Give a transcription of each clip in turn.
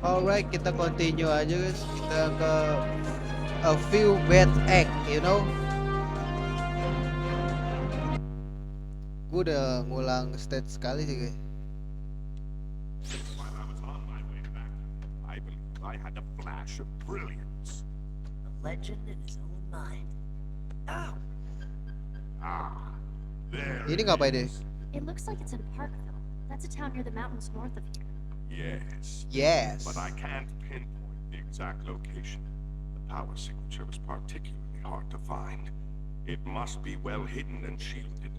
Alright, kita continue aja guys. Kita ke a few bad egg, you know. Gue udah ngulang stage sekali sih guys. While I was on my way back, I believe I had a flash of brilliance. A legend in his own mind. Ow! Ah, there Ini it ngapain deh? is. It looks like it's in Parkville. That's a town near the mountains north of here. Yes, Yes. but I can't pinpoint the exact location. The power signature is particularly hard to find. It must be well hidden and shielded.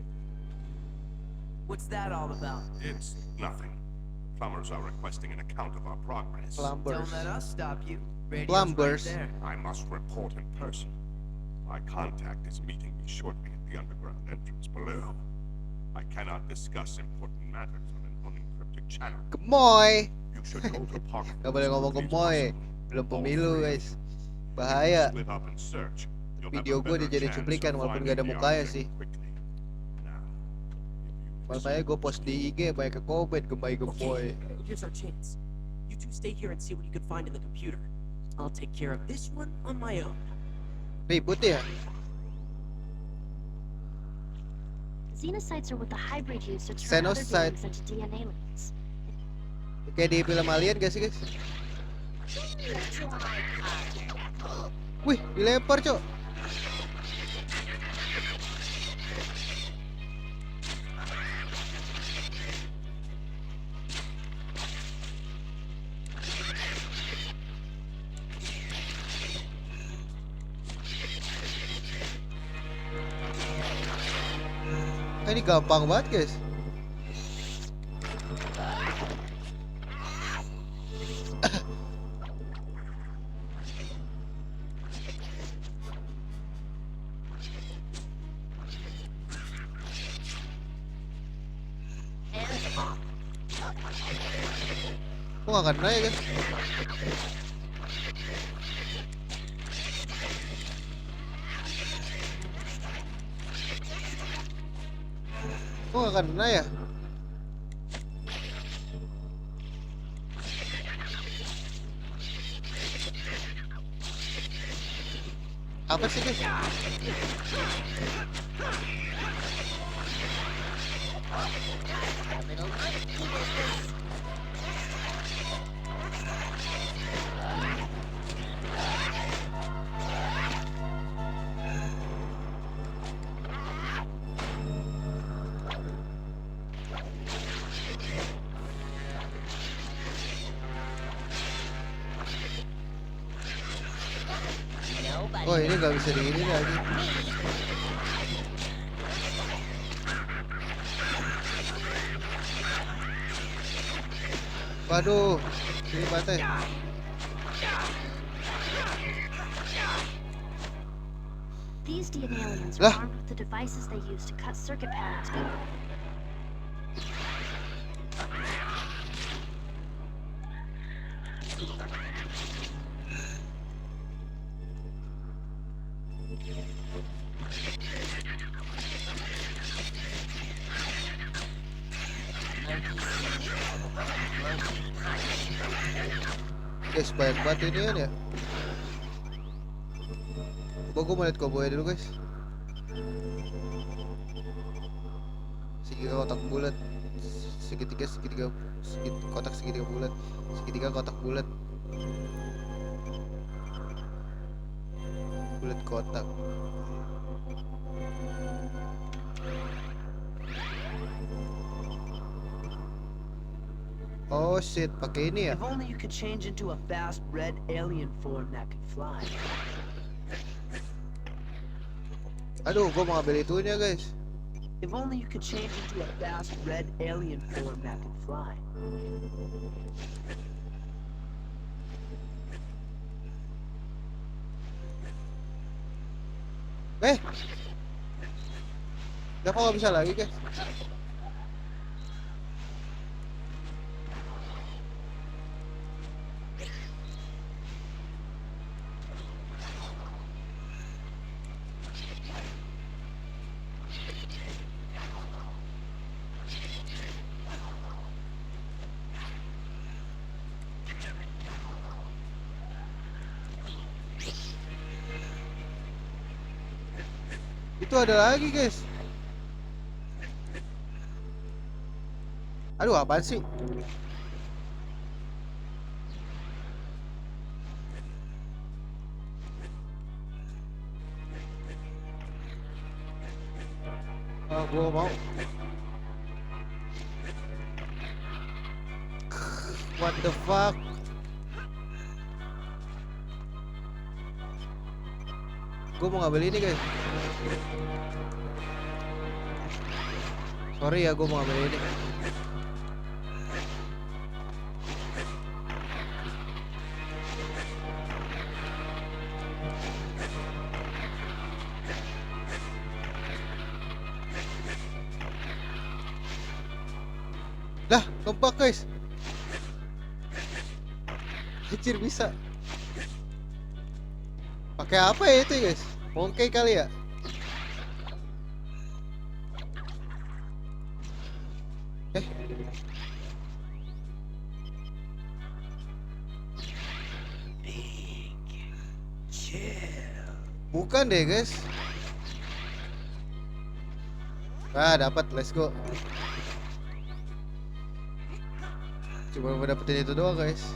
What's that all about? It's nothing. The plumbers are requesting an account of our progress. Plumbers. Don't let us stop you. Radio's Plumbers. right there. I must report in person. My contact is meeting me shortly at the underground entrance below. I cannot discuss important matters on an unencrypted channel. Gemoy. You should go to Park. Gak boleh ngomong gemoy. Belum pemilu guys. Bahaya. Split up and search. You'll have Video a gue better dijadiin chance cuplikan of walaupun finding gak ada the mukanya object sih. quickly. Now, if you Makanya gue post di IG banyak ke komen gemay gemoy. Here's our chance. You two stay here and see what you can find in the computer. I'll take care of this one on my own. Ribut ya? Xenocytes are what the hybrid use to turn other Xenocyte. beings into DNA links. Kayak di film Alien gak sih guys? Wih, dilempar cok. Ini gampang banget guys. Kok gak kena ya guys? Kok gak kena ya? Apa sih guys? Oh ini nggak bisa digini lagi. Waduh, ini pantai. These DNA aliens Lah. are armed with the devices they use to cut circuit patterns. Guys, banyak banget ini kan ya. Coba gue mau liat kombonya dulu guys. Segitiga kotak bulat, kotak segitiga bulat, segitiga kotak bulat, bulat kotak. Oh shit, pakai ini ya? If only you could change into a fast red alien form that could fly. Aduh, gue mau ambil itunya guys. If only you could change into a fast red alien form that could fly. Kenapa nggak bisa lagi guys? Itu ada lagi guys. Aduh, apaan sih? Ah, gua mau. What the fuck? Gue mau ngambil ini guys. Sorry ya, gue mau ngambil ini. Lah, kompak guys. Anjir bisa. Pakai apa ya itu guys? Bongkai kali ya? Eh. Bukan deh guys. Ah, dapat, let's go. Cuma mau dapetin itu doang guys.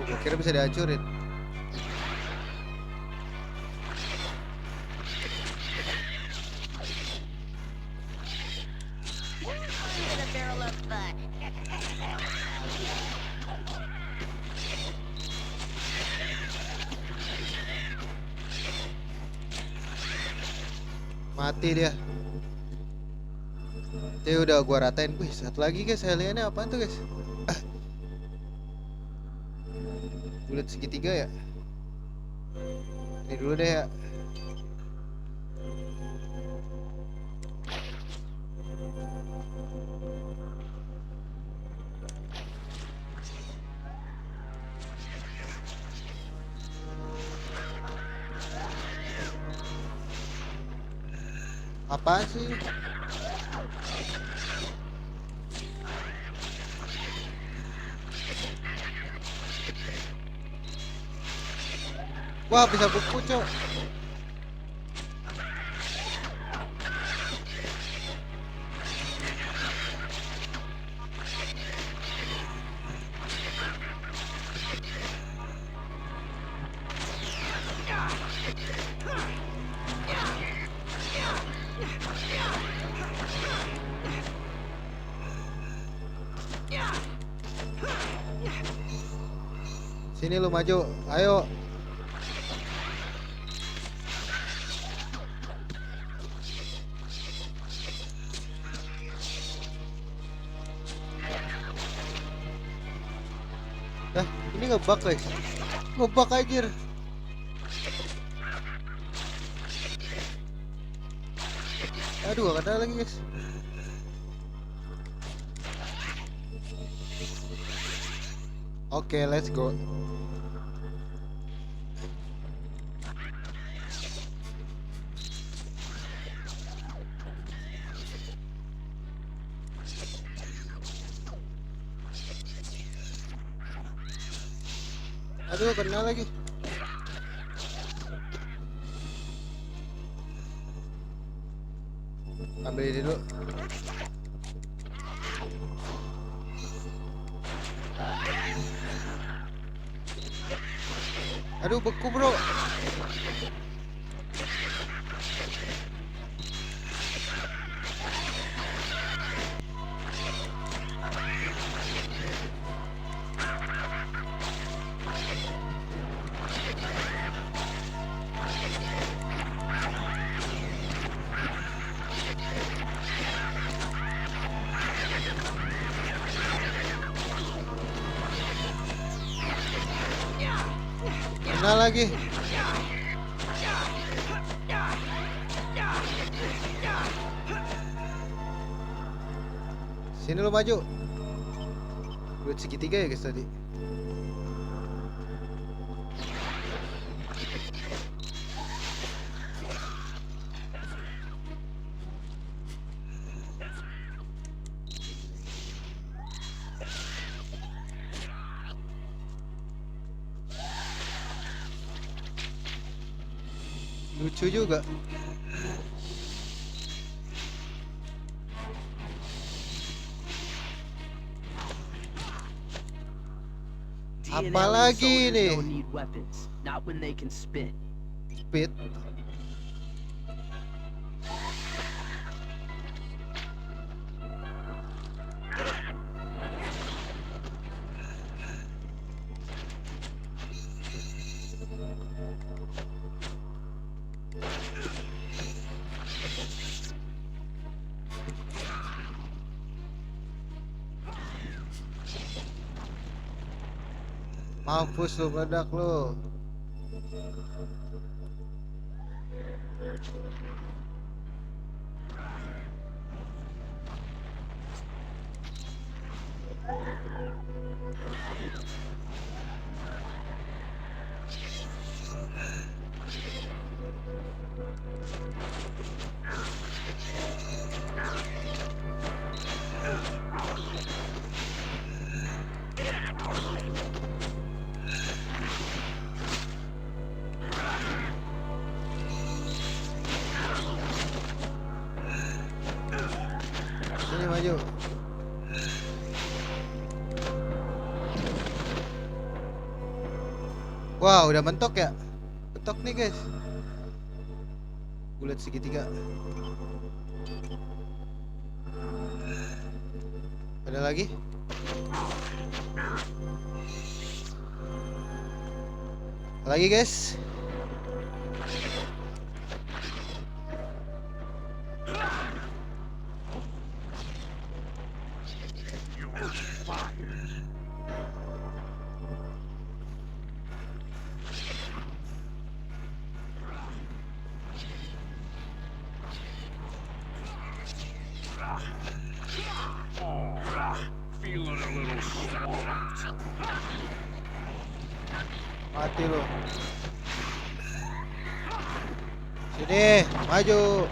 Gue kira bisa dihancurin. Mati dia. Dia udah gua ratain. Wih, satu lagi guys, aliennya apaan tuh guys? Bulat segitiga ya. Ini dulu deh ya. Apaan sih? Wah, bisa buku cok. Sini lu maju, ayo. Dah, ini ngebug guys. Ngebug anjir. Aduh, gak kena lagi guys. Oke, let's go. Aduh, kena lagi. Ambil ini dulu. Aduh, beku bro. Kena lagi. Sini lu maju. Duit segitiga ya guys tadi. lucu juga. DNA Apalagi soldiers nih? don't need weapons, not when they can spit. Speed. Mampus lu, meledak lu. Sini maju. Wow, udah mentok ya? Mentok nih guys. Bulat segitiga. Ada lagi? Lagi guys. Feeling a little swamped. Mati lu. Sini, maju.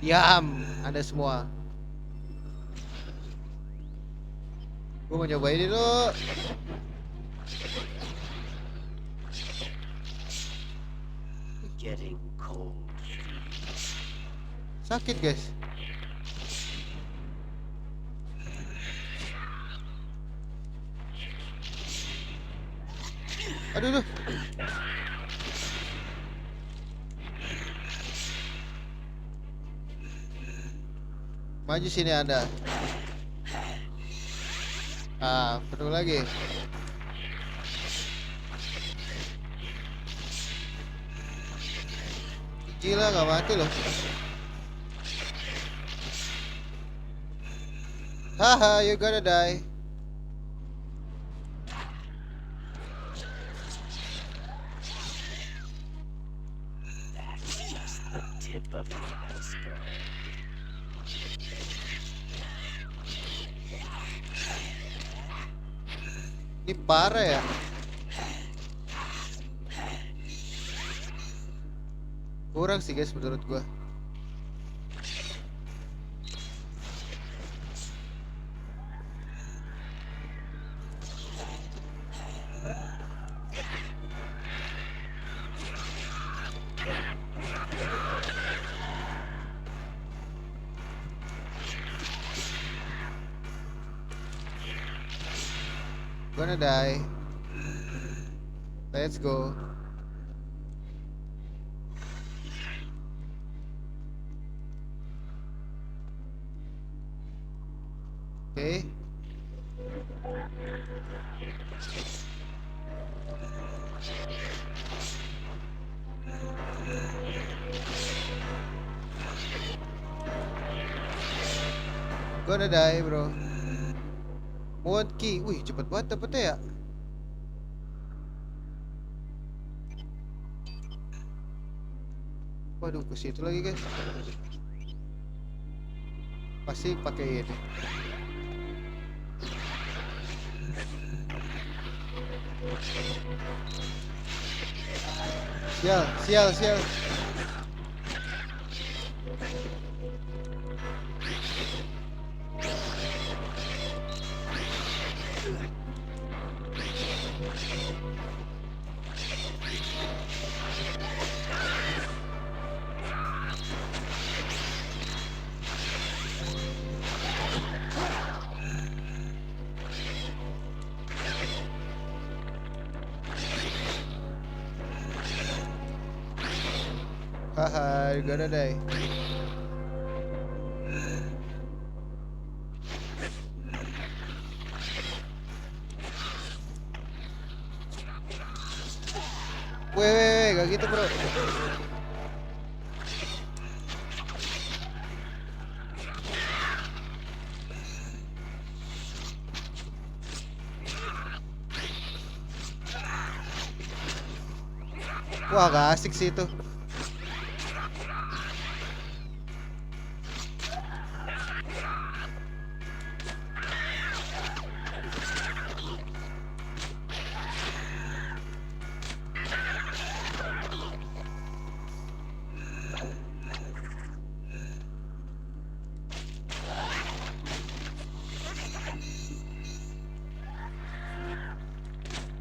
Diam, Anda semua. Gue mau nyobain ini dulu. Getting cold. Sakit guys. Aduh, aduh. Maju sini Anda. Ah, penuh lagi. Gila, gak mati loh. Haha, you gonna die. That's just the tip of the iceberg. Ini parah ya. Kurang sih guys menurut gua. Gonna die. Let's go. Okay. Gonna die, bro. Mod key. Wih, cepet banget dapetnya ya. Waduh, ke situ lagi guys. Pasti pakai ini. Sial. Haha, you're gonna die. Weh, gak gitu bro. Wah, gak asik sih itu.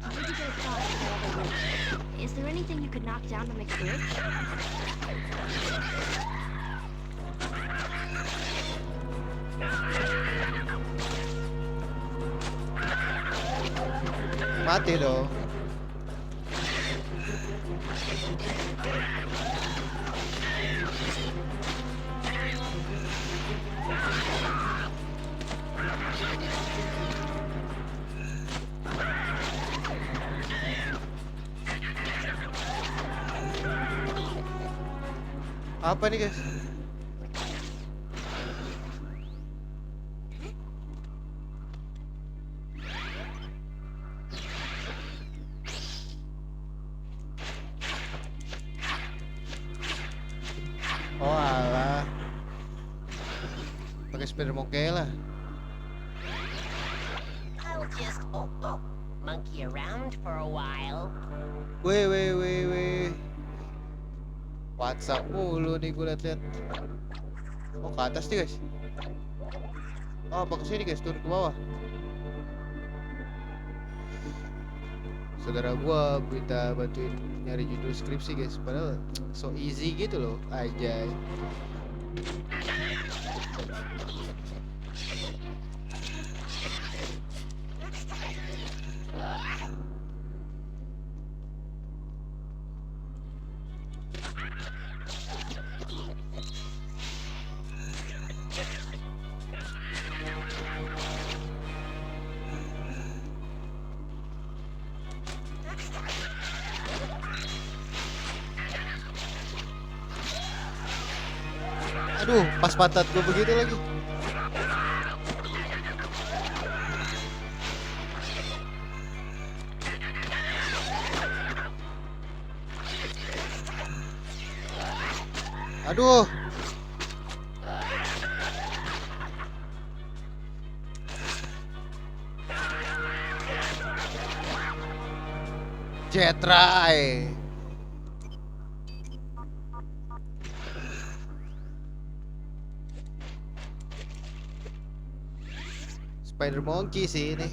Where did you get across to that other room? Is there anything you could knock down to make a bridge? Mati dong. Apa nih guys? Oh alah, pakai spider monkey lah. I'll just monkey around for a while. Weh. WhatsApp mulu nih gue liat-liat. Oh ke atas nih guys. Oh apa kesini guys, turun ke bawah. Saudara gua minta bantuin nyari judul skripsi guys, padahal so easy gitu loh, anjay. Aduh, pas pantat gue begitu lagi. Aduh. Jetray. Spider monkey sih ini.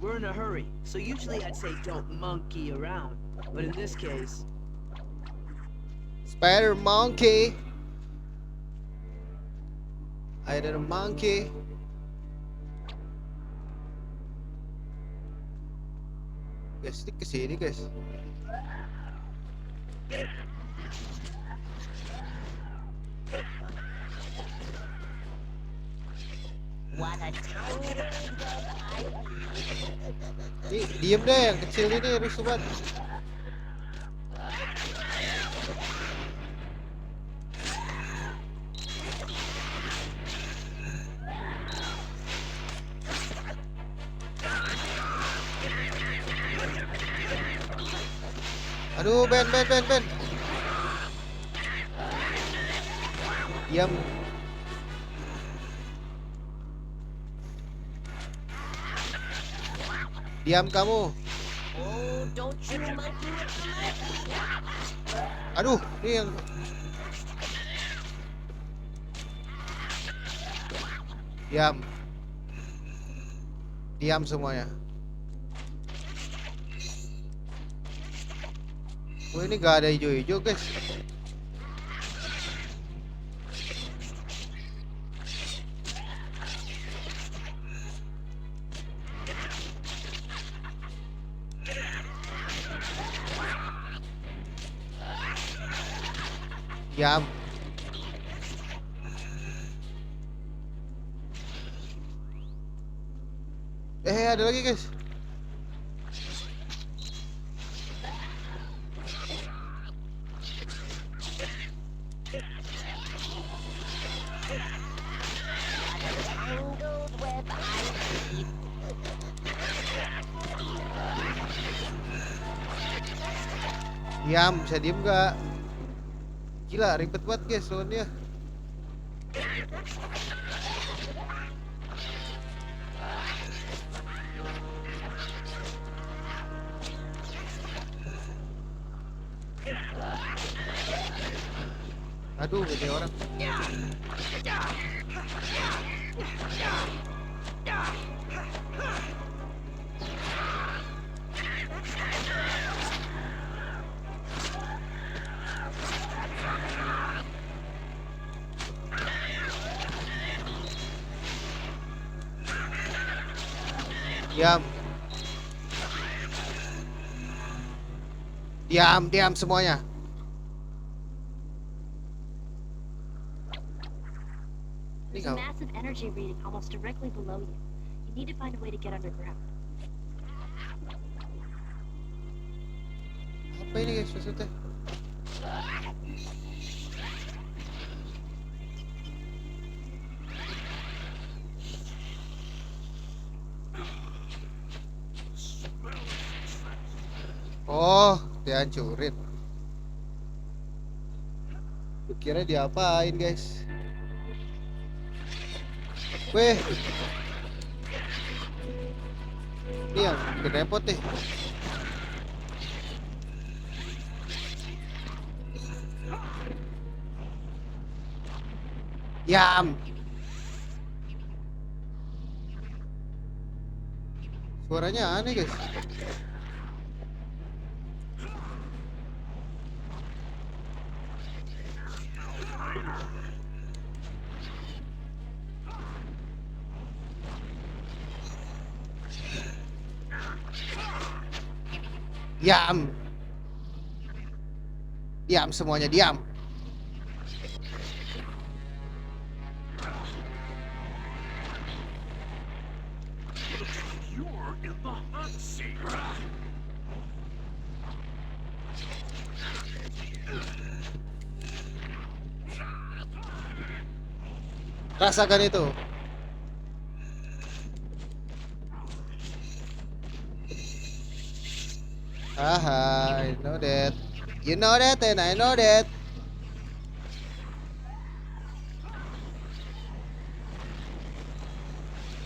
We're in a hurry, so usually I'd say don't monkey around. But in this case, Spider monkey. I did a monkey. Guys, ini kesini guys. What a tiny Diem deh, yang kecil ini rusuh banget. Aduh, Ben. Diam. Diam kamu. Oh, don't you monkey with the monkey. Aduh, ini yang diam. Diam semuanya. Oh, ini gak ada hijau-hijau, guys. Diam. Ada lagi, guys. Tangled web I weave. Diam, bisa diem gak? Gila, ribet banget, guys, lawannya. Aduh, gede orang. Diam semuanya. There's a massive energy reading almost directly below you. You need to find a way to get underground. Apa ini, guys, maksudnya? Oh, dihancurin. Kira diapain, guys? Weh, ini yang bikin repot nih. Diam. Suaranya aneh, guys. Diam. Diam semuanya, diam. You're in the hot seat. Rasakan itu. Haha, I know that. You know that and I know that.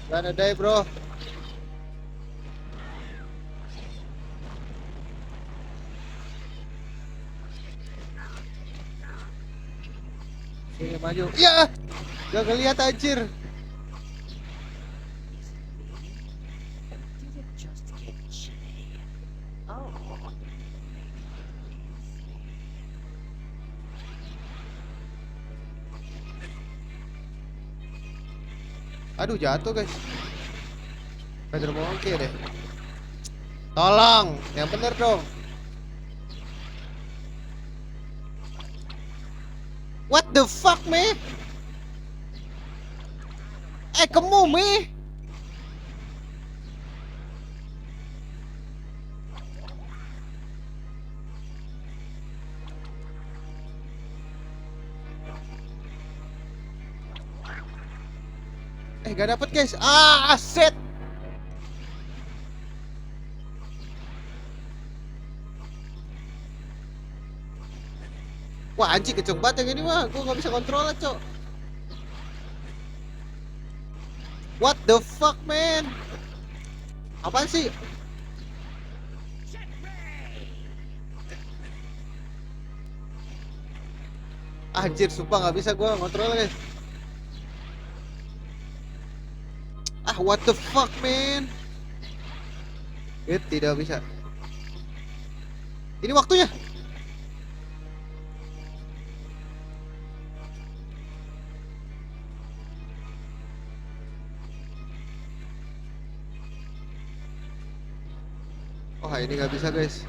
Gonna die, bro. Sini maju. Ya, gak ngeliat anjir. Did it just get chilly? Oh. Aduh, jatuh, guys. Pedro Monkey deh. Tolong, yang bener dong. What the fuck, me? Kamu, me? Gak dapet, guys. Aset. Wah anjing kenceng banget yang ini mah, gua nggak bisa kontrol lah cok. What the fuck man? Apaan sih? Anjir, sumpah nggak bisa gua kontrol guys. Ah, what the fuck man? Tidak bisa. Ini waktunya. Oh, ini nggak bisa guys.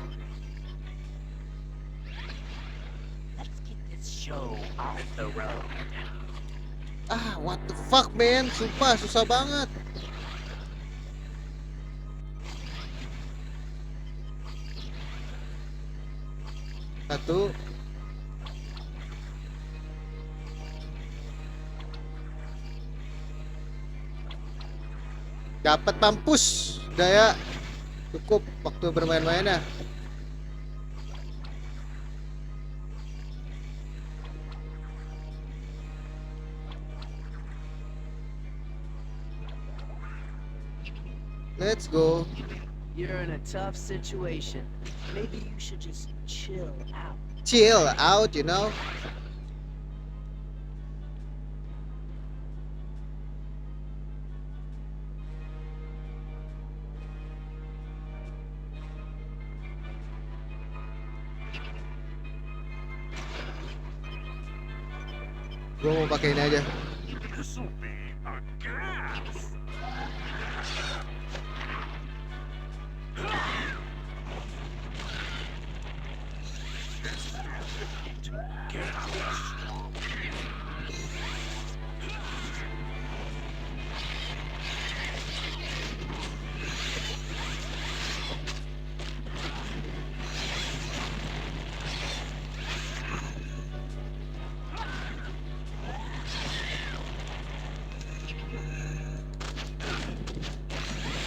Let's get this show off the road. Ah, what the fuck man? Sumpah susah banget. Satu. Dapat mampus. Udah ya. Cukup waktu bermain-mainnya. Let's go. You're in a tough situation. Maybe you should just chill out. Chill out, you know. Gue mau pakai ini aja. This'll be a gas.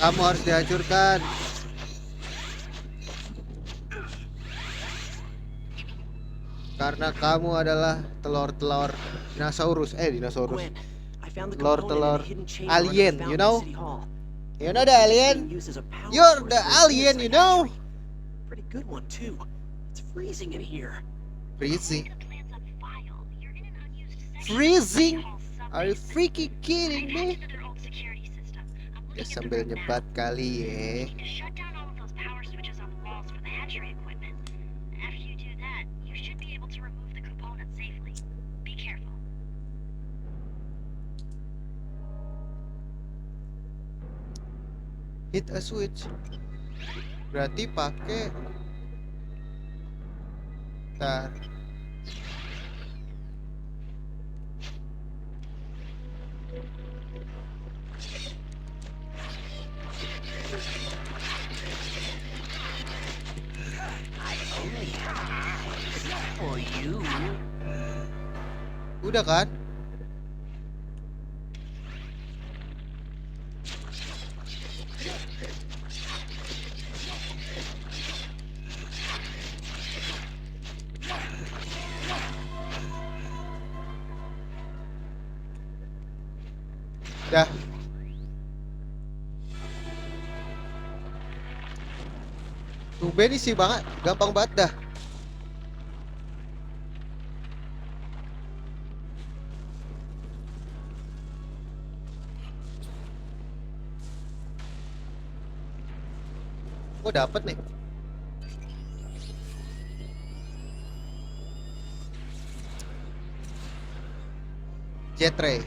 Kamu harus dihancurkan. Karena kamu adalah telur-telur dinosaurus. Dinosaurus. Gwen, I found the Telur-telur component in a hidden chamber alien, under you the know? Fountain City Hall. You know the alien? Being used as a power You're source the for the alien, you suicide know? hatchery. Pretty good one too. It's freezing in here. Freezing. The plans on file. You're in an unused section. Freezing? Hall subway. Are you freaking kidding me? Connected to their old security system. I'm Ya looking at the sambil room now. nyebat kali ya. You need to shut down all of those power switches on the walls for the hatchery equipment. After you do that, you should be able to remove the component safely. Be careful. Hit a switch. Berarti pakai. Ntar. For you. Udah kan? Dah. Tumben sih banget, gampang banget dah. Oh dapat nih. Jet ray.